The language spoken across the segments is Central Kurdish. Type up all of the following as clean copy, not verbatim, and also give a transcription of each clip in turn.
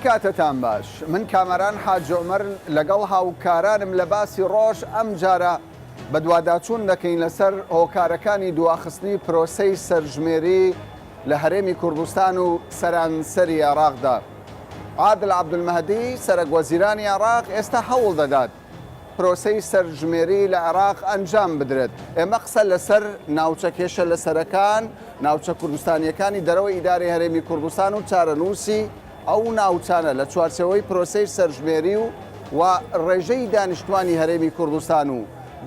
کاتتان باش من کامەران حاج عومەر لەگەڵ هاوکارانم لە باسی ڕۆژ ئەم جارە بە دوواداچوون دەکەین لەسەر هۆکارەکانی دواخستنی پرۆسەی سەرژمێری لە هەرێمی کوردستان و سەرانسەری عێراقدا. عادل عەبدولمەهدی سەرۆکوەزیرانی عێراق ئێستا هەوڵ دەدات پرۆسەی سەرژمێری لە عێراق ئەنجام بدرێت. ئێمە قسە لەسەر ناوچە کێشە لەسەرەکان ناوچە کوردستانیەکانی دەرەوەی ئیداری هەرێمی کوردستان و چارەنووسی ئەو ناوچانە لە چوارچەوەی پرۆسەی سەرژمێری و ڕێژەی دانیشتوانی هەرێمی کوردستان و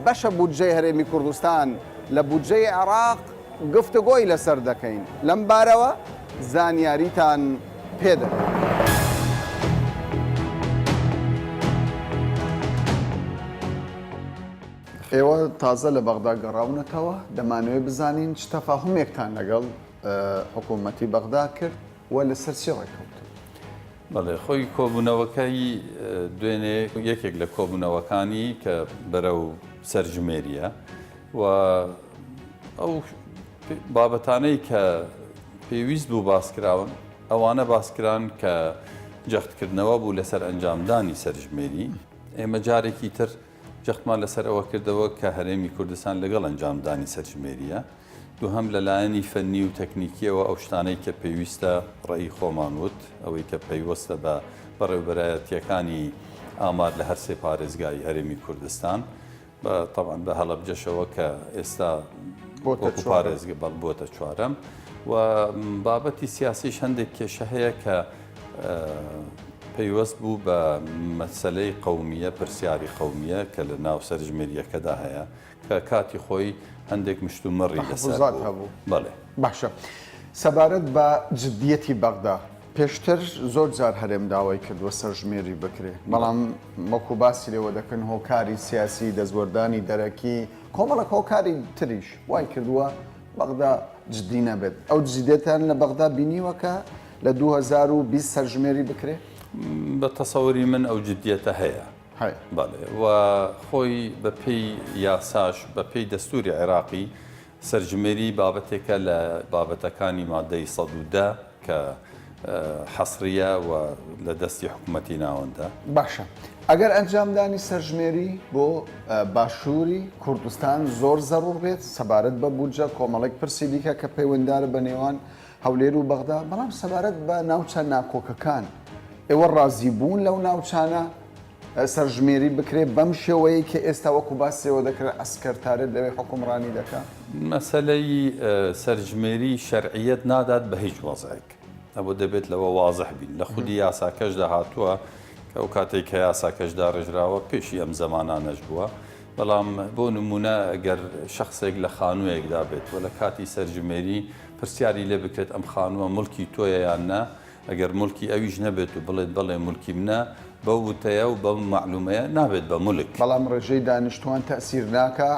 بەشە بودجەی هەرێمی کوردستان لە بودجەی عێراق گفتوگۆی لەسەر دەکەین. لەم بارەوە زانیاریتان پێدەکەین. ئێوە تازە لە بەغدا گەڕاونەتەوە دەمانوێت بزانین چ تەفاهمێکتان لەگەڵ حکوومەتی بەغدا کرد و لەسەر چی ڕێکەوت؟ بەڵێ خۆی کۆبوونەوەکەی دوێنێ یەکێک لە کۆبوونەوەکانی کە بەرەو سەرژمێریە و ئەو بابەتانەی کە پێویست بوو باسکراون ئەوانە باسکران کە جەختکردنەوە بوو لەسەر ئەنجامدانی سەرژمێری. ئێمە جارێکی تر جەختمان لەسەر ئەوە کردەوە کە هەرێمی کوردستان لەگەڵ ئەنجامدانی سەرژمێریە. دووهەم لەلایەنی فەنی و تەکنیکیەوە ئەو شتانەی کە پێویستە ڕێی خۆمان وت ئەوەی کە پەیوەستە بە بەڕێوەبەرایەتیەکانی ئامار لە هەر سێ پارێزگای هەرێمی کوردستان طبعاً بە هەڵەبجەشەوە کە ئێستا پارێزگە بۆتە چوارەم و بابەتی سیاسیش هەندێک کێشە هەیە کە پەیوەست بوو بە مەسەلەی قەومیە پرسیاری قەومیە کە لە ناو سەرژمێریەکەدا هەیە کە کاتی خۆی هەندێک مشتومەڕی لەسەر هەبوو. بەڵێ باشە سەبارەت بە جددیەتی بەغدا پێشتر زۆر جار هەرێم داوای کردووە سەرژمێری بکرێ بەڵام وەکو باسی لێوە دەکەن هۆکاری سیاسی دەستوەردانی دەرەکی کۆمەڵک هۆکاری تریش وای کردووە بەغدا جددی نەبێت. ئەو جددیەتان لە بەغدا بینیوەکە لە 2020 سەرژمێری بکرێ؟ بە تەسەووری من ئەو جددیەتە هەیە. بەڵێ و خۆی بەپێی یاساش بەپێی دەستوری عێراقی سەرژمێری بابەتێکە لە بابەتەکانی مادەی 110 کە حەسریە و لە دەستی حکوومەتی ناوەندە. باشە ئەگەر ئەنجامدانی سەرژمێری بۆ باشووری کوردستان زۆر زەڕوڕ بێت سەبارەت بە بودجە کۆمەڵێک پرسی دیکە کە پەیوەنددارە بە نێوان هەولێر و بەغدا بەڵام سەبارەت بە ناوچە ناکۆکەکان ئێوە ڕازی بوون لەو ناوچانە سەرژمێری بکرێ بەم شێوەیە کە ئێستا وەکو باسیەوە دەکرێت ئەسکەرتارێت لەوێ حکومڕانی دەکات؟ مەسەلەی سەرژمێری شەرعیەت نادات بە هیچ وەزعێک ئەوە دەبێت لەوە وازح بین لە خودی یاساکەشدا هاتووە کە ئەو کاتێک کە یاساکەشدا ڕێژراوە پێشی ئەم زەمانانەش بووە بەڵام بۆ نمونە ئەگەر شخصێک لە خانوویەکدا بێت و لە کاتی سەرژمێری پرسیاری لێ بکرێت ئەم خانووە مڵکی تۆیە یان نە ئەگەر مڵکی ئەویش نەبێت و بڵێت بەڵێ مڵکی منە بەو وتەیە و بەم معلومەیە نابێت بە مولک. بەڵام ڕێژەی دانیشتوان تەسیر ناکە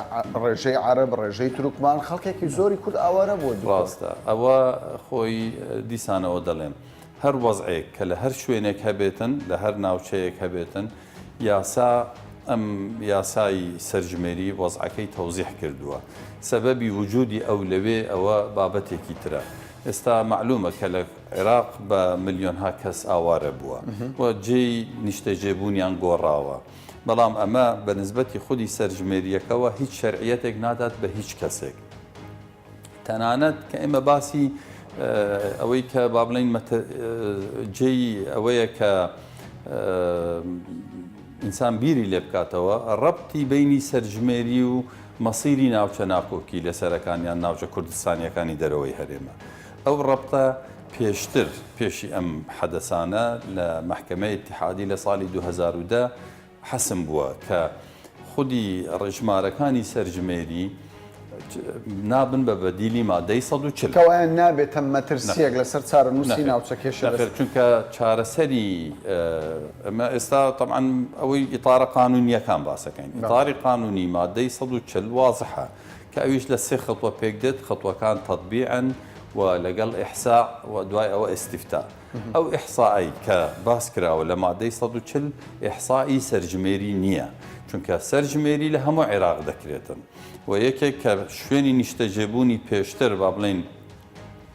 ڕێژەی عەرەب ڕێژەی تورکمان خەڵکێکی زۆری کورد ئاوارە بووە. ڕاستە ئەوە خۆی دیسانەوە دەڵێم هەر وەزعێک کە لە هەر شوێنێک هەبێتن لە هەر ناوچەیەک هەبێتن یاسا ئەم یاسایی سەرژمێری وەزعەکەی تەوزیح کردووە سەبەبی وجودی ئەو لەوێ ئەوە بابەتێکی ترە. ئێستا معلومە کە لە عێراق بە ملیۆنها کەس ئاوارە بووە و جێی نیشتەجێبوونیان گۆڕاوە بەڵام ئەمە بە نسبەتی خودی سەرژمێریەکەوە هیچ شەرعیەتێک نادات بە هیچ کەسێک. تەنانەت کە ئێمە باسی ئەوەی کە با بڵێن جێی ئەوەیە کە ئینسان بیری لێ بکاتەوە ڕەبتی بینی سەرژمێری و مەسیری ناوچە ناکۆکی لەسەرەکانیان ناوچە کوردستانیەکانی دەرەوەی هەرێمە. ئەو ڕەبتە پێشتر پێشی ئەم حەدەسانە لە مەحکەمەی ئیتیحادی لە ساڵی 2010 حەسم بووە کە خودی ڕێژمارەکانی سەرژمێری نابن بە بەدیلی مادەی 140 کەوایان نابێتە مەترسیەک لەسەر چارەنووسی ناوچە کێشە چونکە چارەسەری ئەمە ئێستا طبعاً ئەوەی ئیطارە قانونیەکان باسەکەین ئیطاری قانونی مادەی 140 وازحە کە ئەویش لە سێ خەتوە پێک دێت خەتوەکان تەطبیعن و لەگەڵ ئیحسا و دوای ئەوە ئیستیفتا ئەو ئیحسائی کە باس کراوە لە مادەی 140 ئیحسائی سەرژمێری نییە چونکە سەرژمێری لە هەموو عێراق دەکرێتن و یەکێک کە شوێنی نیشتەجێبوونی پێشتر با بڵێن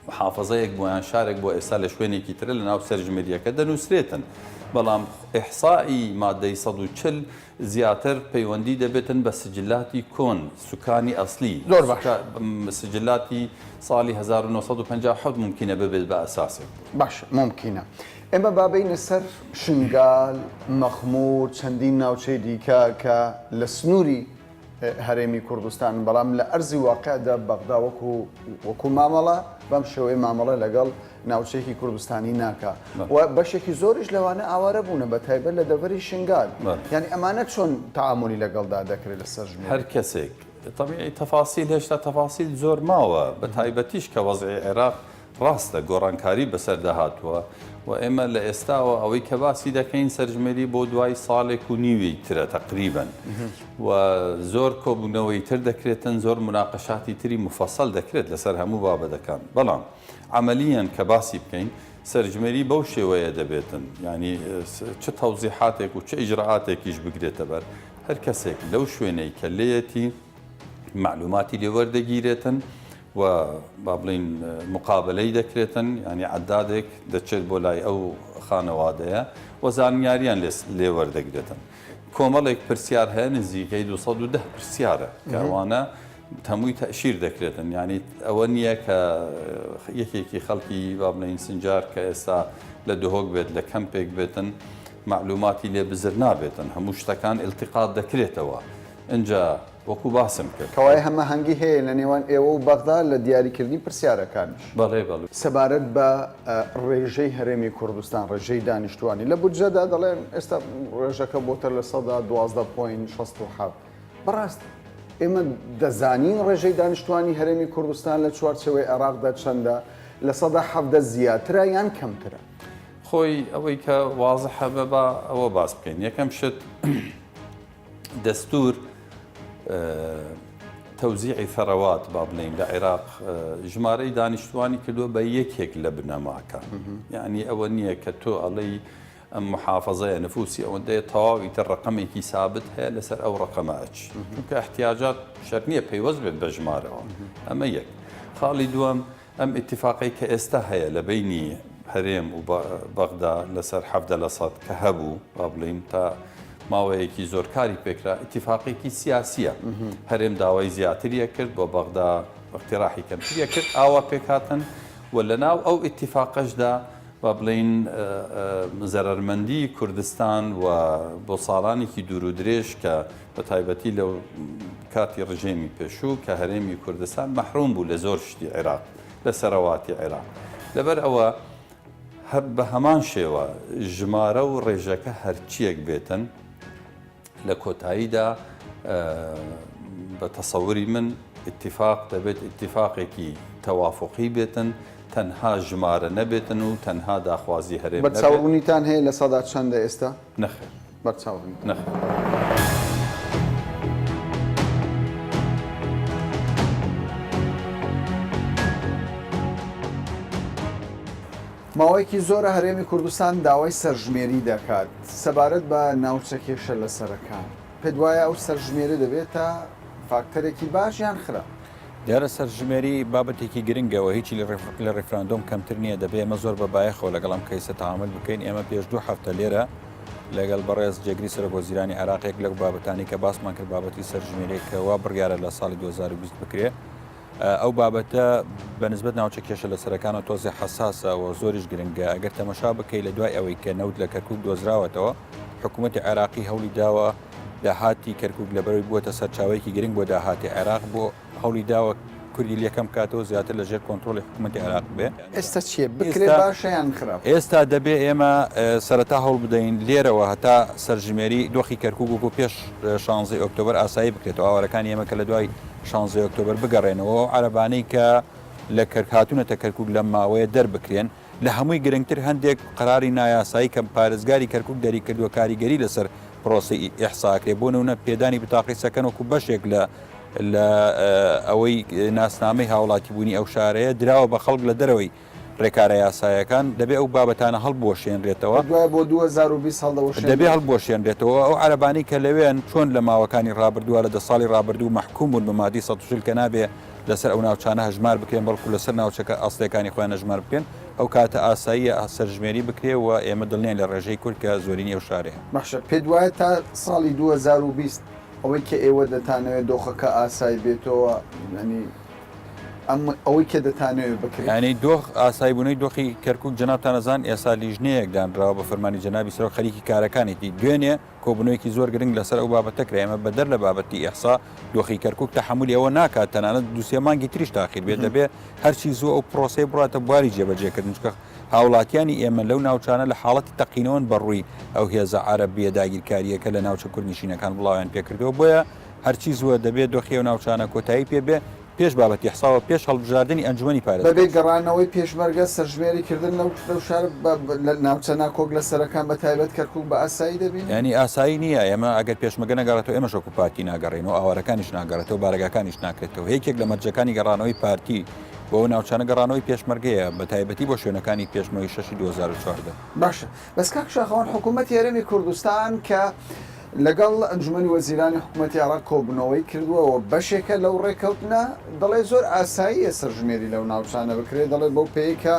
محافظەیەک بۆیان شارێک بۆ ئێستا لە شوێنێکی ترە لە ناو سەرژمێریەکە دەنووسرێتن بەڵام ئیحسائی مادەی 140 زیاتر پەیوەندی دەبێتن بە سجلاتی کۆن سوکانی ئەسلی زۆر باش سجلاتی ساڵی 1950 ممکنە ببێت بە ئەساسێک باش ممکنە ئێمە بابینە سەر شنگال مەخمور چەندین ناوچەی دیکە کە لە سنووری هەرێمی کوردستان بەڵام لە ئەرزی واقعدا بەغدا وەکو مامەڵە بەم شێوەیە مامەڵە لەگەڵ ناوچەیەکی کوردستانی ناکە و بەشێکی زۆریش لەوانە ئاوارە بوونە بە تایبەت لە دەڤەری شنگال یعنی ئەمانە چۆن تعاملی لەگەڵدا دەکرێت لە سەرژمێر هەر کەسێک طبیعی تەفاسیل هێشتا تەفاسیل زۆر ماوە بە تایبەتیش کە وەزعی عێراق ڕاستە گۆڕانکاری بەسەر داهاتووە و ئێمە لە ئێستاوە ئەوەی کە باسی دەکەین سەرژمێری بۆ دوای ساڵێک و نیوی ترە تقریبن و زۆر کۆبوونەوەی تر دەکرێتن زۆر مناقەشاتی تری مفەسەڵ دەکرێت لەسەر هەموو بابەتەکان بەڵام عملیان کە باسی بکەین سەرژمێری بەو شێوەیە دەبێتن ینی چه تەوزیحاتێک و چه ئیجرعاتێکیش بگرێتە بەر هەر کەسێک لەو شوێنەی کە لێیەتی معلوماتی لێوەردەگیرێتن و با بڵین مقابلەی دەکرێتن ینی عەدادێک دەچێت بۆ لای ئەو خانەوادەیە و زانیاریان لێوەردەگرێتن کۆمەڵێک پرسیار هەیە نزیکەی 210 پرسیارە کە ئەوانە هەمووی تەشیر دەکرێتن ینی ئەوە نییە کە یەکێکی خەڵکی با بڵین سنجار کە ئێستا لە دهۆک بێت لە کەمپێک بێتن معلوماتی لێ بزر نابێتن هەموو شتەکان ئیلتیقات دەکرێتەوە اینجا وەکو باسم کرد کەوای هەمە هەنگی هەیە لە نێوان ئێوە و بەغدا لە دیاریکردنی پرسیارەکانش بەڵێ بەڵێ سەبارەت بە ڕێژەی هەرێمی کوردستان ڕێژەی دانیشتوانی لە بودجەدا دەڵێن ئێستا ڕێژەکە بۆتە لە 12.67 بەڕاست ئێمە دەزانین ڕێژەی دانیشتوانی هەرێمی کوردستان لە چوارچەوەی عێراقدا چەندە لە 170 زیاترە یان کەمترە خۆی ئەوەی کە وازەحە بە ئەوە باس بکەین یەکەم شت دەستور تەوزیعی ثەڕەوات با بڵین لە عێراق ژمارەی دانیشتوانی کردووە بە یەکێک لە بنەماکە یعنی ئەوە نییە کە تۆ ئەڵەی ئەم محافظەیە نفوسی ئەوەندەیە تەواوی تر ڕقەمێکی سابت هەیە لەسەر ئەو ڕقەمەچ چونکە احتیاجات شەر نییە پەیوەست بێت بە ژمارەوە ئەمە یەک خاڵی دووەم ئەم ئیتیفاقی کە ئێستا هەیە لە بینی هەرێم و بەغدا لەسەر 70% کە هەبوو با بڵین تا ماوەیەکی زۆر کاری پێکرا ئیتیفاقێکی سیاسیە هەرێم داوای زیاتریە کرد بۆ بەغدا اقتراحی کەمتریە کرد ئاوا پێکاتن و لە ناو ئەو ئیتیفاقەشدا با بڵین زەرەرمەندی کوردستان و بۆ ساڵانێکی دوور و درێژ کە بە تایبەتی لەو کاتی ڕژێمی پێشوو کە هەرێمی کوردستان مەحروم بوو لە زۆر شتی عێراق لە سەرەواتی عێراق لەبەر ئەوە بە هەمان شێوە ژمارە و ڕێژەکە هەرچیەک بێتن لە کۆتاییدا بە تەسەوری من ئیتیفاق دەبێت ئیتیفاقێکی تەوافقی بێتن تەنها ژمارە نەبێتن و تەنها داخوازی هەرێم بەرچاوڕوونیتان هەیە لە سەدا چەندە ئێستا؟ نەخێر بەرچاوڕوونی نەخێر ماوەیەکی زۆرە هەرێمی کوردستان داوای سەرژمێری دەکات سەبارەت بە ناوچە کێشە لە سەرەکان پێت وایە ئەو سەرژمێری دەبێتە فاکتەرێکی باش یان خراپ دیارە سەرژمێری بابەتێکی گرنگەوە هیچی لە ڕێفراندۆم کەمتر نییە دەبێ ئێمە زۆر بەبایەخەوە لەگەڵم کەیسە تەعامل بکەین ئێمە پێش 2 هەفتە لێرە لەگەڵ بەڕێز جێگری سەرۆکوەزیرانی عێراقێک لەو بابەتانی کە باسمان کرد بابەتی سەرژمێرێکەوە بڕیارە لە ساڵی 2020 بکرێت ئەو بابەتە بەنسبەت ناوچە کێشە لە سەرەکانە تۆزی حساسەوە زۆریش گرنگە ئەگەر تەمەشا بکەی لە دوای ئەوەی کە نەوت لە کەرکوک دۆزراوەتەوە حکوومەتی عێراقی هەوڵی داوە داهاتی کەرکوک لەبەرەوەی بووەتە سەرچاوەیەکی گرنگ بۆ داهاتی عێراق بۆ هەوڵی داوە کوردی یەکەم کاتەوە زیاتر لە ژێر کۆنتڕۆلی حکوومەتی عێراق بێ ئێستا چیە بکرێت باشە یان خراپ ئێستا دەبێ ئێمە سەرەتا هەوڵ بدەین لێرەوە هەتا سەرژمێری دۆخی کەرکوک و پێش 16 ئۆکتۆبەر ئاسایی بکرێتەوە ئاوارەکانی ئێمە کە لە دوای 16 ئۆکتۆبەر بگەڕێنەوە عەرەبانەی کە لە کەرکاتونەتە کەرکوک لەم ماوەیە دەربکرێن لە هەمووی گرنگتر هەندێک قەراری نایاسایی کە پارێزگاری کەرکوک دەری کردووە کاریگەری لەسەر پرۆسی ئیحساکرێ بۆ نمونە پێدانی بتاقی سەکەن وەکو بەشێک لە ئەوەی ناسنامەی هاوڵاتی بوونی ئەو شارەیە دراوە بە خەڵک لە دەرەوەی ڕێکارە یاسایەکان دەبێ ئەو بابەتانە هەڵبۆشێنرێتەوە بۆ 2020 دەبێ هەڵبۆشێنرێتەوە ئەو عەرەبانەی کە لەوێن چۆن لە ماوەکانی ڕابردووە لە 10 ساڵی ڕابردوو مەحکوم بوون بە مادی 140 کە نابێ لەسەر ئەو ناوچانە هەژمار بکرێن بەڵکو لەسەر ناوچەکە ئاستەکانی خۆیان هەژمار بکەن ئەو کاتە ئاساییە سەرژمێری بکرێ و ئێمە دڵنیان لە ڕێژەی کورد کە زۆرینی ئەو شارەیە. باشە پێ وایە تا ساڵی 2020 ئەوەی کە ئێوە دەتانەوێت دۆخەکە ئاسایی بێتەوە ینی ئەوەی کە دەتانەوێت بکرێت ینی دۆخ ئاسایی بوونەی دۆخی کەرکک جەنابتانەزان ئێستا لیژنەیەک دانراوە بە فەرمانی جەنابی سەرۆک خەریکی کارەکانێتی دوێنێ کۆبوونەوەیکی زۆر گرنگ لەسەر ئەو بابەتەکرا ئێمە بەدەر لە بابەتی ئەحسا دۆخی کەرکک تەحمولی ئەوە ناکات تەنانەت دووسێ مانگی تریش تاخیر بێت دەبێت هەرچی زوو ئەو پرۆسی بڕاتە بواری جێبەجێکردن چکە هاوڵاتیانی ئێمە لەو ناوچانە لە حاڵەتی تەقینەوەن بەڕووی ئەو هێزە عەرەبیە داگیرکاریەکە لە ناوچە کوردنشینەکان بڵاویان پێکردەوە بۆیە هەرچی زووە دەبێت دۆخی و ناوچانە کۆتایی پێبێ پێش بابەتی حساوە پێش هەڵبژاردننی ئەنجومی پارێز بەبێ گەڕانەوەی پێشمەرگە سەرژمێریکردن لەو شار ناوچە ناکۆک لە سەرەکان بە تایبەت کەرکک بە ئاسایی دەبین ینی ئاسایی نییە ئێمە ئەگەر پێشمەگە نەگەڕێتەوە ئێمە شۆک و پارتی ناگەڕێن و ئاوارەکانیش ناگەڕێتەوە بارگەکانیش ناکرێتەوە یەکێک لە مەرجەکانی گەڕانەوەی پارتی بۆ ناوچانە گەڕانەوەی پێشمەرگەیە بە تایبەتی بۆ شوێنەکانی پێشمەوەی 6 2014 باشە بەس کاک شاخەوان حکوومەتی هەرێمی کوردستان کە لەگەڵ ئەنجومەنی وەزیرانی حکوومەتی عێراق کۆبوونەوەی کردووەوە بەشێکە لەو ڕێکەوتنە دەڵێ زۆر ئاساییە سەرژمێری لەو ناوچانە بکرێت دەڵێت بەو پێیکە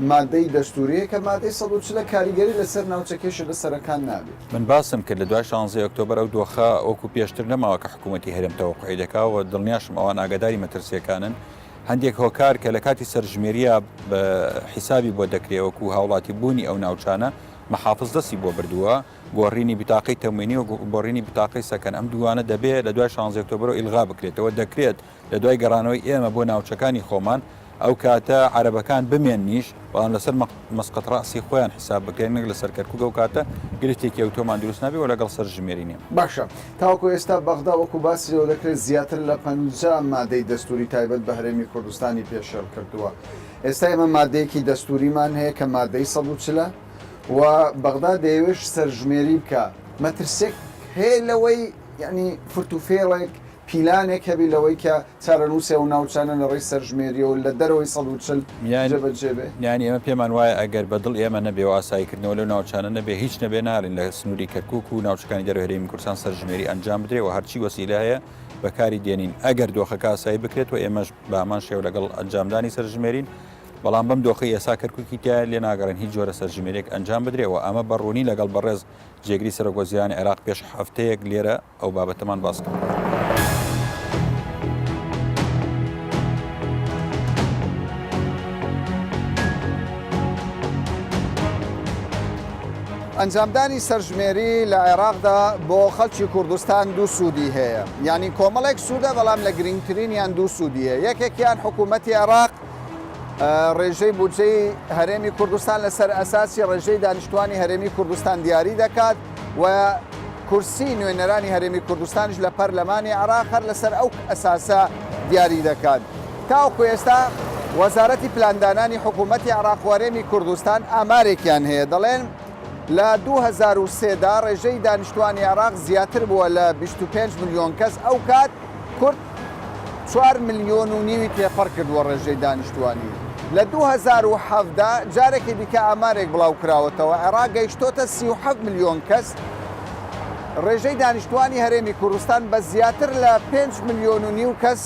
مادەی دەستوریە کە مادەی 140 کاریگەری لەسەر ناوچەکێشە لە سەرەکان نابێت من باسم کرد لە دوای 16 ئۆکتۆبەر ئەو دۆخە ئەوکو پێشتر نەماوە کە حکوومەتی هەرێم تەوەقعی دەکاوە دڵنیاشم ئەوان ئاگاداری مەترسیەکانن هەندێک هۆکار کە لە کاتی سەرژمێریە بە حیسابی بۆ دەکرێوەکو هاوڵاتی بوونی ئەو ناوچانە محافظ دەستی بۆ بردووە گۆڕینی بتاقی تەموینی و گۆڕینی بتاقی سەکەن ئەم دوانە دەبێت لە دوای 16 ئۆکتۆبەر ئیلغا بکرێتەوە دەکرێت لە دوای گەڕانەوەی ئێمە بۆ ناوچەکانی خۆمان ئەو کاتە عەرەبەکان بمێن نیش بەڵام لەسەر مەسقەت ڕاستی خۆیان حساب بکەین نەک لەسەر کەرکووک ئەو کاتە گرفتێکی ئەوتۆمان دروست نابێ و لەگەڵ سەرژمێری نیە. باشە تاوەکو ئێستا بەغدا وەکو باسیەوە دەکرێت زیاتر لە 50 مادەی دەستوری تایبەت بە هەرێمی کوردستانی پێشێڵ کردووە ئێستا ئێمە مادەیەکی دەستوریمان هەیە کە مادەی 140 و بەغدا دەیەوێت سەرژمێری بکە مەترسێک هەیە لەوەی یعنی فرتوفێڵێک پیلانێک هەبی لەوەی کە چارەنووسێ و ناوچانە لە ڕێی سەرژمێری و لە دەرەوەی 140 جێبەجێبێ یانی ئێمە پێمان وایە ئەگەر بەدڵ ئێمە نەبێ و ئاساییکردنەوە لەو ناوچانە نەبێ هیچ نەبێ نارین لە سنووری کەرکووک و ناوچەکانی دەرەوەی هەرێمی کوردستان سەرژمێری ئەنجام بدرێ و هەرچی وەسیلە هەیە بەکاری دێنین ئەگەر دۆخەکە ئاسایی بکرێت و ئێمەش بە هەمان شێوە لەگەڵ ئەنجامدانی سەرژمێرین بەڵام بەم دۆخی ئێسا کەرکووکی تایە لێ ناگەڕێن هیچ جۆرە سەرژمێرێک ئەنجام بدرێەوە ئەمە بەڕوونی لەگەڵ بەڕێز جێگری سەرۆک وەزیرانی عێراق پێش هەفتەیەک لێرە ئەو بابەتەمان باس کرد. ئەنجامدانی سەرژمێری لە عێراقدا بۆ خەڵکی کوردستان دوو سوودی هەیە یعنی کۆمەڵێک سوودە بەڵام لە گرنگترینیان دوو سوودیە یەکێکیان حکوومەتی عێراق ڕێژەی بودجەی هەرێمی کوردستان لەسەر ئەساسی ڕێژەی دانیشتوانی هەرێمی کوردستان دیاری دەکات و کورسی نوێنەرانی هەرێمی کوردستانش لە پەرلەمانی عێراق هەر لەسەر ئەو ئەساسە دیاری دەکات تاوەکو ئێستا وەزارەتی پلاندانانی حکوومەتی عێراق و هەرێمی کوردستان ئامارێکیان هەیە دەڵێن لە 2003دا ڕێژەی دانیشتوانی عێراق زیاتر بووە لە 25 ملیۆن کەس ئەو کات کورد 4 ملیۆن و نیوی تێپەڕ کردووە ڕێژەی دانیشتوانی لە 2017دا جارێکی دیکە ئامارێک بڵاو کراوەتەوە عێراق گەیشتۆتە 37 ملیۆن کەس ڕێژەی دانیشتوانی هەرێمی کوردستان بە زیاتر لە 5 ملیۆن و نیو کەس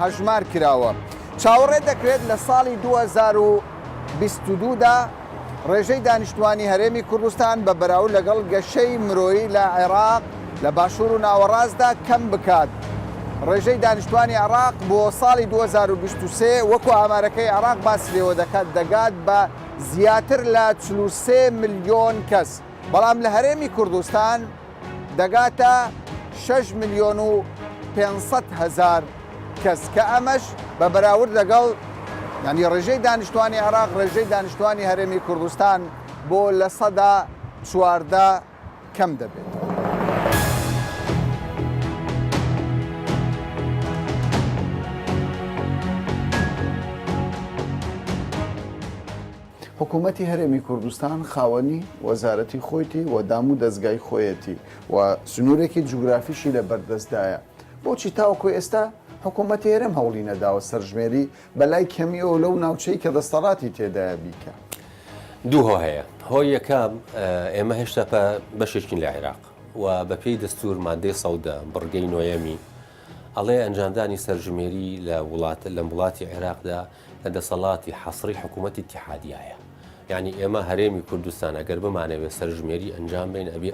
هەژمار کراوە چاوەڕێ دەکرێت لە ساڵی 2022دا ڕێژەی دانیشتوانی هەرێمی کوردستان بە بەراورد لەگەڵ گەشەی مرۆیی لە عێراق لە باشوور و ناوەڕاستدا کەم بکات ڕێژەی دانیشتوانی عێراق بۆ ساڵی 2023 وەکو ئامارەکەی عێراق باسی لێوە دەکات دەگات بە زیاتر لە 43 ملیۆن کەس بەڵام لە هەرێمی کوردستان دەگاتە 6 ملیۆن و 500 هەزار کەس کە ئەمەش بە بەراورد لەگەڵ ینی ڕێژەی دانیشتوانی عێراق ڕێژەی دانیشتوانی هەرێمی کوردستان بۆ لە 14 کەم دەبێت. حکوومەتی هەرێمی کوردستان خاوەنی وەزارەتی خۆیتی و دام و دەستگای خۆیەتی و سنوورێکی جوگرافیشی لە بەردەستدایە بۆچی تاوەکو ئێستا حکوومەتی هەرێم هەوڵی نەداوە سەرژمێری بەلای کەمیەوە لەو ناوچەی کە دەستەڵاتی تێدایە بیکە دوو هۆ هەیە هۆی یەکەم ئێمە هێشتا بەشێکین لە عێراق و بەپێی دەستور مادەی سەودە بڕگەی نۆیەمی ئەڵێ ئەنجامدانی سەرژمێری لە وڵاتی عێراقدا لە دەسەڵاتی حەسری حکوومەتی اتحادیایە. یعنی ئێمە هەرێمی کوردستان ئەگەر بمانەوێت سەرژمێری ئەنجام بین ئەبێ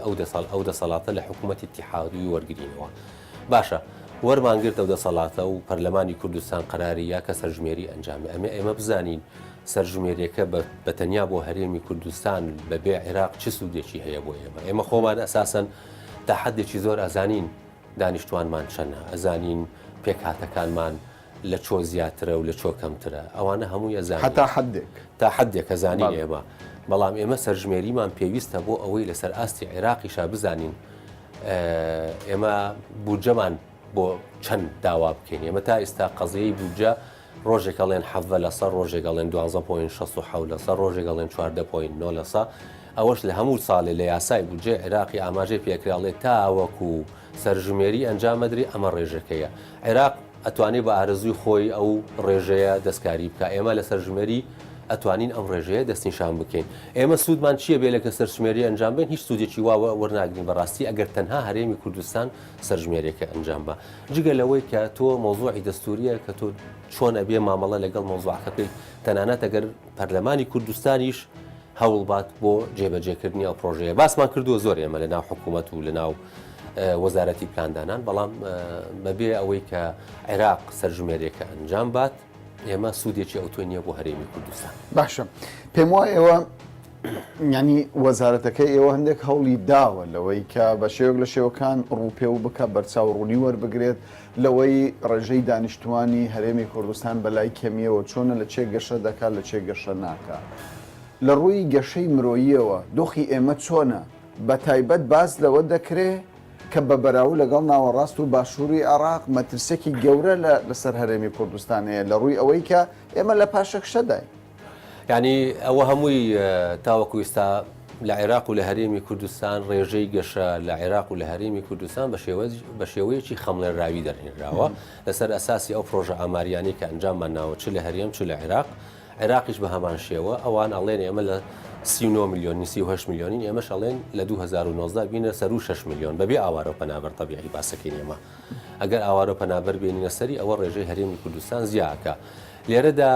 ئەو دەسەڵاتە لە حکوومەتی اتحادی وەرگرینەوە. باشە وەرمانگرت ئەو دەسەڵاتە و پەرلەمانی کوردستان قەراریە کە سەرژمێری ئەنجامێ. ئێمە بزانین سەرژمێریەکە بەتەنیا بۆ هەرێمی کوردستان بەبێ عێراق چ سوودێکی هەیە بۆ ئێمە خۆمان ئەساسەن تا حدێکی زۆر ئەزانین دانیشتوانمان چەنە، ئەزانین پێکهاتەکانمان لە چۆ زیاترە و لە چۆ کەمترە، ئەوانە هەمووی ئەزانین تا حدێک ئەزانین ئێمە. بەڵام ئێمە سەرژمێریمان پێویستە بۆ ئەوەی لەسەر ئاستی عێراقیشا بزانین ئێمە بودجەمان بۆ چەند داوا بکەین. ئێمە تا ئێستا قەزەیەی بودجە ڕۆژێکەڵێن 7 لە سەر ڕۆژێکەڵێن 12.67 لە سەر ڕۆژێکەڵێن 14.9 لە سە ئەوەش لە هەموو ساڵێ لە یاسای بودجێ عێراقی ئاماژەی پێکراڵێ تاوەکو سەرژمێری ئەنجامەدرێ ئەمە ڕێژەکەیە. عێراق ئەتوانێت بە ئارەزوی خۆی ئەو ڕێژەیە دەستکاری بکە. ئێمە لە سەرژمێری ئەتوانین ئەم ڕێژەیە دەستنیشان بکەین. ئێمە سوودمان چییە بێ لەکە سەرژمێری ئەنجام بین؟ هیچ سوودێکی واوە وەرناگرین بەڕاستی ئەگەر تەنها هەرێمی کوردستان سەرژمێریەکە ئەنجام بە. جگە لەوەی کە تۆ مۆزوعی دەستوریە کە تۆ چۆن ئەبێ مامەڵە لەگەڵ مۆزوعەکەی تەنانەت ئەگەر پەرلەمانی کوردستانیش هەوڵبات بۆ جێبەجێکردنی ئەو پرۆژەیە. باسمان کردووە زۆر ئێمە لە ناو حکوومەت و لە ناو وەزارەتی پلاندانان، بەڵام بەبێ ئەوەی کە عێراق سەرژمێریەکە ئەنجام بات ئێمە سوودێکی ئەوتۆی نییە بۆ هەرێمی کوردستان. باشە پێم وایە ئێوە ینی وەزارەتەکەی ئێوە هەندێک هەوڵی داوە لەوەی کە بە شێوەک لە شێوەکان ڕووپێ و بکە بەرچاو ڕوونی وەربگرێت لەوەی ڕێژەی دانیشتوانی هەرێمی کوردستان بەلای کەمیەوە چۆنە لە چێ گەشە دەکات لە چێ گەشە ناکات. لە ڕووی گەشەی مرۆییەوە دۆخی ئێمە چۆنە بە تایبەت باس لەوە دەکرێت کە بە بەراو لەگەڵ ناوەڕاست و باشووری عێراق مەترسێکی گەورە لەسەر هەرێمی کوردستان هەیە لە ڕووی ئەوەی کە ئێمە لە پاشەکشەدای. یعنی ئەوە هەمووی تاوەکو ئێستا لە عێراق و لە هەرێمی کوردستان ڕێژەی گەشە لە عێراق و لە هەرێمی کوردستان بە شێوەیەکی خەمڵێنراوی دەرهێنراوە لەسەر ئەساسی ئەو پرۆژە ئاماریانی کە ئەنجاممان ناوە چ لە هەرێم چ لە عێراق. عێراقیش بە هەمان شێوە ئەوان ئەڵێن ئێمە لە 39 میلیۆنی 38 میلیۆنی ئێمەش ئەڵێن لە 2019 بینە سەر و 6 میلیۆن بەبێ ئاوارە و پەنابەر تەبیعی باسەکەین ئێمە. ئەگەر ئاوارە و پەنابەر بێنینە سەری ئەوە ڕێژەی هەرێمی کوردستان زیاکە. لێرەدا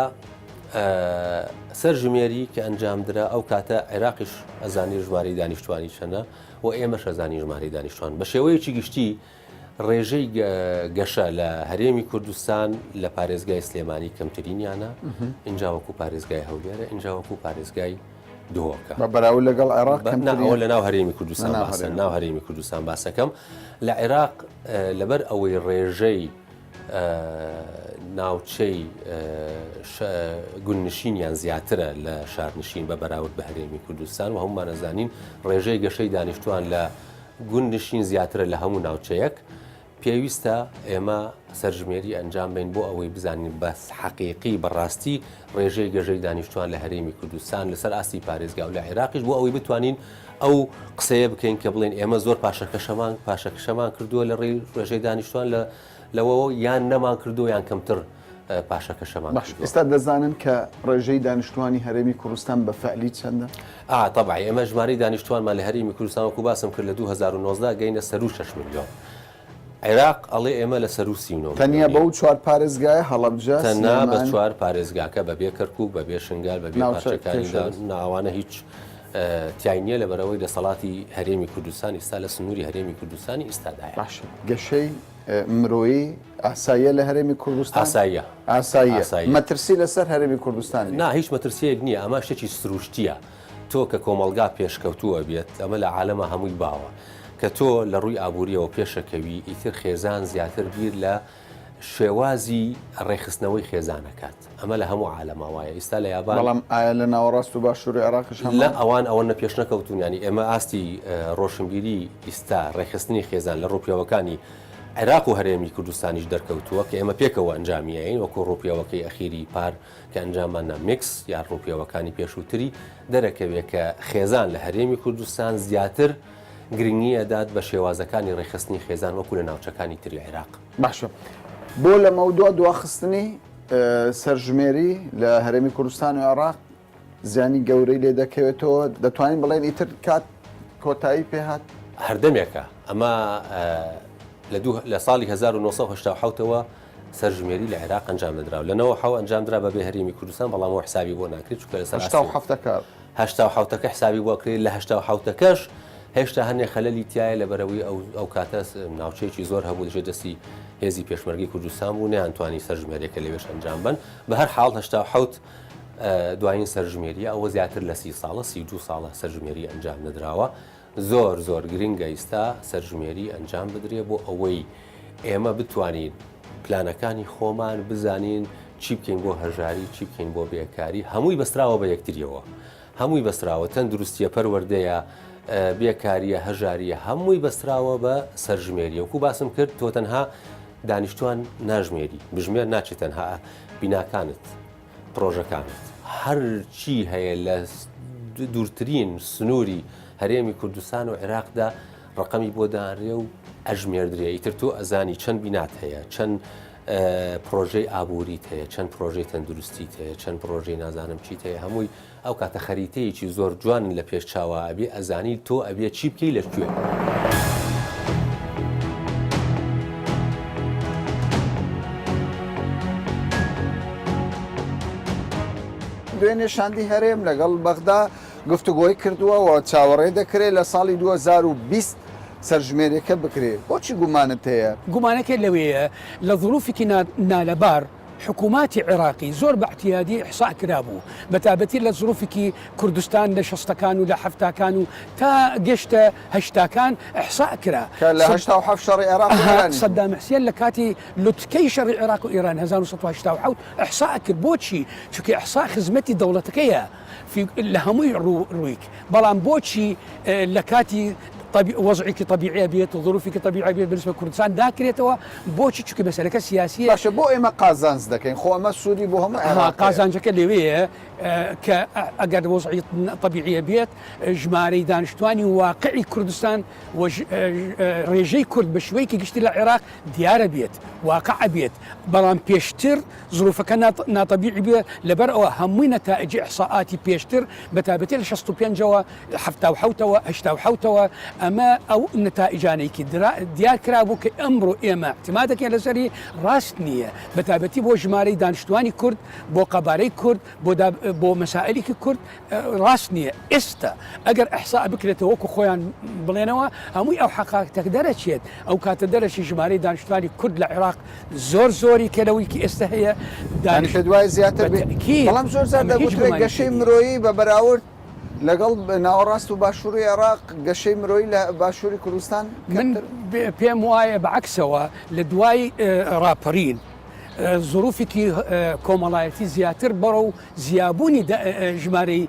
سەرژمێری کە ئەنجامدرا ئەو کاتە عێراقیش ئەزانی ژمارەی دانیشتوانی چەنە و ئێمەش ئەزانی ژمارەی دانیشتوان. بە شێوەیەکی گشتی ڕێژەی گەشە لە هەرێمی کوردستان لە پارێزگای سلێمانی کەمترینیانە، اینجاوەکو پارێزگای هەولێرە، اینجاوەکو پارێزگای دۆکە بەراو لەگەڵ عێراق لە ناو هەرێمی کوردستان باسە ناو هەرێمی کوردستان باسەکەم. لە عێراق لەبەر ئەوەی ڕێژەی ناوچەی گوننشینیان زیاترە لە شارنشین بە بەراورد بە هەرێمی کوردستان و هەمومان ئەزانین ڕێژەی گەشەی دانیشتوان لە گوننشین زیاترە لە هەموو ناوچەیەک. پێویستە ئێمە سەرژمێری ئەنجام بین بۆ ئەوەی بزانین بەس حەقیقی بەڕاستی ڕێژەی گەژەی دانیشتوان لە هەرێمی کوردستان لەسەر ئاستی پارێزگا و لە عێراقیش بۆ ئەوەی بتوانین ئەو قسەیە بکەین کە بڵێن ئێمە زۆر پاشەکەشەمان کردووە لە ڕێژەی دانیشتوان لەوەوە یان نەمان کردو یان کەمتر پاشەکەشەمان. ئێستا دەزانن کە ڕێژەی دانیشتوانی هەرێمی کوردستان بە فعلی چەندە؟ تەبعی ئێمە ژمارەی دانیشتوانمان لە هەرێمی کوردستان وەکو باسم کرد لە 2019 گەینە سەر و 6 میلیۆن. عێراق ئەڵێ ئێمە لە سەر و 39 تەنیا بەو 4 پارێزگای هەڵەبجە تەنها بە 4 پارێزگاکە بەبێ کەرکووک بەبێ شنگال بەبێ پارچەکانیدا ناوانە هیچ تیای نییە لەبەرەوەی دەسەڵاتی هەرێمی کوردستان ئێستا لە سنووری هەرێمی کوردستانی ئێستادایە. باشە گەشەی مرۆیی ئاساییە لە هەرێمی کوردستان ئاساییە مەترسی لەسەر هەرێمی کوردستانی نا هیچ مەترسیەک نییە. ئەمە شتێکی سروشتیە. تۆ کە کۆمەلگا پێشکەوتووە بێت ئەمە لە عالەمە هەمووی باوە کە تۆ لە ڕووی ئابوووریەوە پێشەکەوی ئیتر خێزان زیاتر بیر لە شێوازی ڕێخستنەوەی خێزانەکات. ئەمە لە هەموو عالەما وایە. ئێستا لە یابان بەڵام ئایا لە ناوەڕاست و باشووری عێراقیش لە ئەوان ئەوە پێش نەکەوتون. ینی ئێمە ئاستی ڕۆشنبیری ئیستا ڕێخستنی خێزان لە ڕووپیاوەکانی عێراق و هەرێمی کوردستانیش دەرکەوتووە کە ئێمە پێکەوە ئەنجامیین وەکو ڕووپیاوەکەی ئەخیری پار کە ئەنجامانە میکس یان ڕووپیاوەکانی پێشووتری دەرەکەوێت کە خێزان لە هەرێمی کوردستان زیاتر گرنگی ئەدات بە شێوازەکانی ڕێخستنی خێزان وەکو لە ناوچەکانی تری عێراق. باشە بۆ لە مەودووە دواخستنی سەرژمێری لە هەرێمی کوردستان و عێراق زیانی گەورەی لێ دەکەوێتەوە دەتوانین بڵێن ئیتر کات کۆتایی پێهات هەردەمێکە. ئەمە لە ساڵی 1970ەوە سەرژمێری لە عێراق ئەنجام نەدراوە لەنەوە حەو ئەنجام درا بە بێ هەرێمی کوردستان بەڵام حسابی بۆ ناکرێت چونکە لەسەر 1970ەکە حسابی بۆ کرێت لە 1970ەکەش هێشتا هەندێک خەلەلی تایە لەبەرەوەی ئەو کاتە ناوچەیەکی زۆر هەبوو دەژێت دەستی هێزی پێشمەرگی کوردستان بوو نەیانتوانی سەرژمێریەکە لەوێش ئەنجام بن بە هەر حاڵ 1970 دوایین سەرژمێریە ئەوە زیاتر لە 30 ساڵە 32 ساڵە سەرژمێری ئەنجام نەدراوە زۆر گرنگە ئێستا سەرژمێری ئەنجام بدرێ بۆ ئەوەی ئێمە بتوانین پلانەکانی خۆمان بزانین چی بکەین بۆ هەژاری چی بکەین بۆ بێکاری هەمووی بەستراوە بە یەکتریەوە هەمووی بەستراوە تەندروستیە پەروەردەیە بێکاریە هەژاریە هەمووی بەستراوە بە سەرژمێریە وەکو باسم کرد تۆ تەنها دانیشتوان ناژمێری بژمێر ناچێت تەنها بیناکانت پرۆژەکانت هەر چی هەیە لە دوورترین سنووری هەرێمی کوردستان و عێراقدا ڕقەمی بۆ دانرێ و ئەژمێردرێ ئیتر تۆ ئەزانی چەند بینات هەیە چەند پرۆژەی ئابووریت هەیە چەند پرۆژەی تەندروستیت هەیە چەند پرۆژەی نازانم چیت هەیە هەمووی ئەو کاتە خەریتەیەکی زۆر جوانن لە پێش چاوە ئەبێ ئەزانی تۆ ئەبێ چی بکەی لەکوێ دوێنێ شاندی هەرێم لەگەڵ بەغدا گفتوگۆی کردووە و چاوەڕێ دەکرێت لە ساڵی 2020 سەرژمێریەکە بکرێت بۆچی گومانت هەیە؟ گومانەکە لەوەیە لە ظروفێکی نالەبار حکووماتی عێراقی زۆر بە احتیادی ئیحسا کرابوو بەتابەتی لە ظروفێکی کوردستان لە 60ەکان و لە 70ەکان و تا گەشتە 80ەکان ئیحسا کرا لە 87 شەڕی عێراق سەدام حوسێن لە کاتی لوتکەی شەڕی عێراق و ئێران 1970 ئیحسا کرد بۆچی چونکە ئیحسا خزمەتی دەوڵەتەکەیە لە هەمووی ڕوویک بەڵام بۆچی لە کاتی وەزعێکی طبیعیە بێت و ظروفێکی طبیعی بێت بەنسبە کوردستان داکرێتەوە بۆچی چونکە مەسەلەکە سیاسیە باشە بۆ ئێمە قازانج دەکەین خۆ ئەمە سوودی بۆ هەموو عێراق قازانجەکە لەوەیە کە ئەگەر وەزعی طبیعیە بێت ژمارەی دانیشتوانی واقعی کوردستان ڕێژەی کورد بە شوەیەکی گشتی لە عێراق دیارە بێت واقع بێت بەڵام پێشتر ظروفەکە ناتەبیعی بێت لەبەر ئەوە هەمووی نەتائجی ئیحساءاتی پێشتر بەتابەتی لە 65ەوە 77ەوە 87ەوە ئەمە ئەو نەتائجانێکی دیار کرابوو کە ئەمڕۆ ئێمە احتیمادەکەی لەسەری ڕاست نییە بەتابەتی بۆ ژمارەی دانیشتوانی کورد بۆ قەبارەی کورد بۆ مەسائلێکی کورد ڕاست نییە ئێستا ئەگەر ئەحسا بکرێتەوە وەکو خۆیان بڵێنەوە هەمووی ئەو حقاقەتەک دەرەچێت ئەو کاتە دەرەشی ژمارەی دانیشتوانی کورد لە عێراق زۆری کەلەوەیکی ئێستا هەیە دانیشتە دوای زیاتر بەڵام زۆر زار دەگوترێت گەشەی مرۆیی بە بەراورد لەگەڵ ناوەڕاست و باشووری عێراق گەشەی مرۆیی لە باشووری کوردستان من پێم وایە بەعکسەوە لە دوای ڕاپەرین ظروفێکی کۆمەڵایەتی زیاتر بەڕە و زیابوونی ژمارەی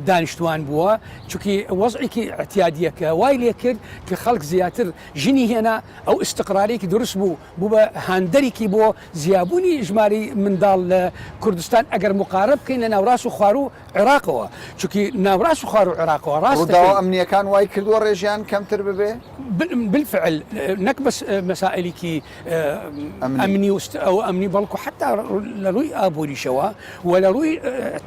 دانیشتوان بووە چونکی وەزعێکی احتیادیەکە وای لێ کرد کە خەڵک زیاتر ژنی هێنا ئەو استقرارێکی دروست بوو بە هاندەرێکی بۆ زیابوونی ژمارەی منداڵ لە کوردستان ئەگەر مقارب بکەین لە ناوڕاست و خوار و عێراقەوە چونکی ناوڕاست و خوار و عێراقەوە ڕووداوە ئەمنیەکان وای کردووە ڕێژیان کەمتر ببێ بالفعل نەک بەس مەسائلێکی ئەمنی ئەو ئەمنی بەڵکو حتا لە ڕووی ئابووریشەوە و لە ڕووی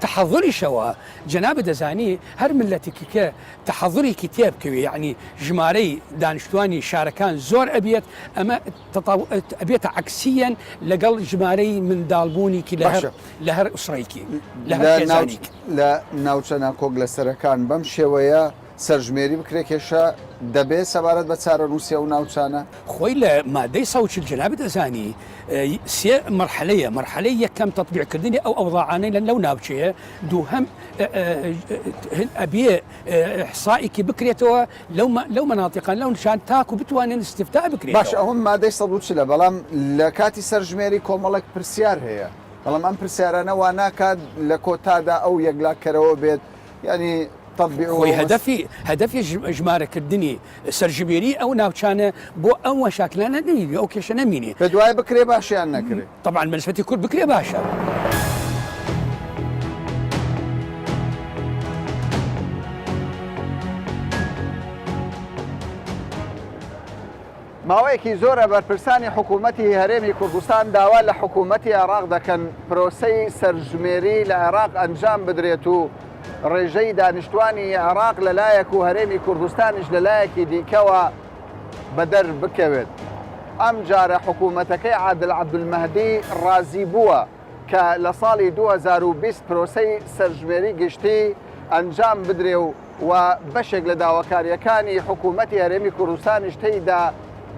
تەحەضوریشەوە جەنابە دەزانی هەر ملەتێکی کە تەحەضوریکی تێبکەوێ یعنی ژمارەی دانیشتوانی شارەکان زۆر ئەبێت ئەمە ئەبێتە عکسیەن لەگەڵ ژمارەی منداڵبوونیکی لە هەر ئوسڕێکی لە ناوچە ناکۆک لە سەرەکان بەم شێوەیە سەرژمێری بکرێت کێشە دەبێت سەبارەت بە چارە رووسیا و ناوچانە خۆی لە مادەی ساوچل جەنابە دەزانی سێ مەرحەلەی یەکەم تەطبیعکردنی ئەو ئەوضاعانەی لەو ناوچەیە دووهەم ئەبێ ئیحسائێکی بکرێتەوە لەو مەناطقان لەو نیشان تاکو بتوانن استفتا بکرێت باش ئەوم مادەی 140 بەڵام لە کاتی سەرژمێری کۆمەڵک پرسیار هەیە بەڵام ئەم پرسیارانە وا ناکات لە کۆتادا ئەو یەکلاکەرەوە بێت ینی خۆی هەدەفی ژمارەکردنی سەرژمێری ئەو ناوچانە بۆ ئەو شاکلانە نەمینی ئەو کێشە نەمینی بە دوای بکرێ باشیان نەکرێت طبعا بەنسبەتی کورد بکرێ باشە ماوەیەکی زۆرە بەرپرسانی حکوومەتی هەرێمی کوردستان داوا لە حکوومەتی عێراق دەکەن پرۆسەی سەرژمێری لە عێراق ئەنجام بدرێت و ڕێژەی دانیشتوانی عێراق لەلایەک و هەرێمی کوردستانیش لەلایەکی دیکەوە بەدەر بکەوێت ئەم جارە حکوومەتەکەی عادل عەبدولمەهدی ڕازی بووە کە لە ساڵی 2020 پرۆسەی سەرژمێری گشتی ئەنجام بدرێ و بەشێک لە داواکاریەکانی حکوومەتی هەرێمی کوردستانیش تێیدا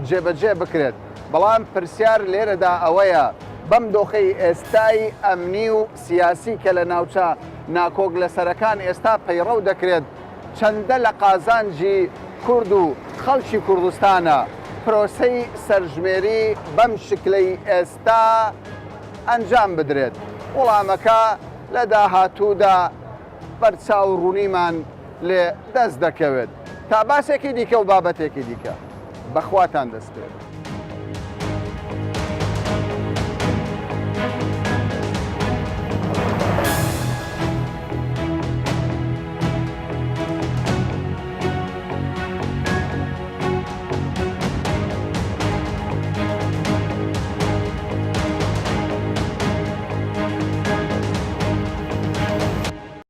جێبەجێ بکرێت. بەڵام پرسیار لێرەدا ئەوەیە بەم دۆخەی ئێستای ئەمنی و سیاسی کە لە ناوچە ناکۆک لەسەرەکان ئێستا پەیڕەو دەکرێت چەندە لە قازانجی کورد و خەڵکی کوردستانە پرۆسەی سەرژمێری بەم شکلەی ئێستا ئەنجام بدرێت. وەڵامەکە لە داهاتوودا بەرچاو ڕوونیمان لێ دەست دەکەوێت تا باسێکی دیکە و بابەتێکی دیکە بەخواتان دەست پێێت.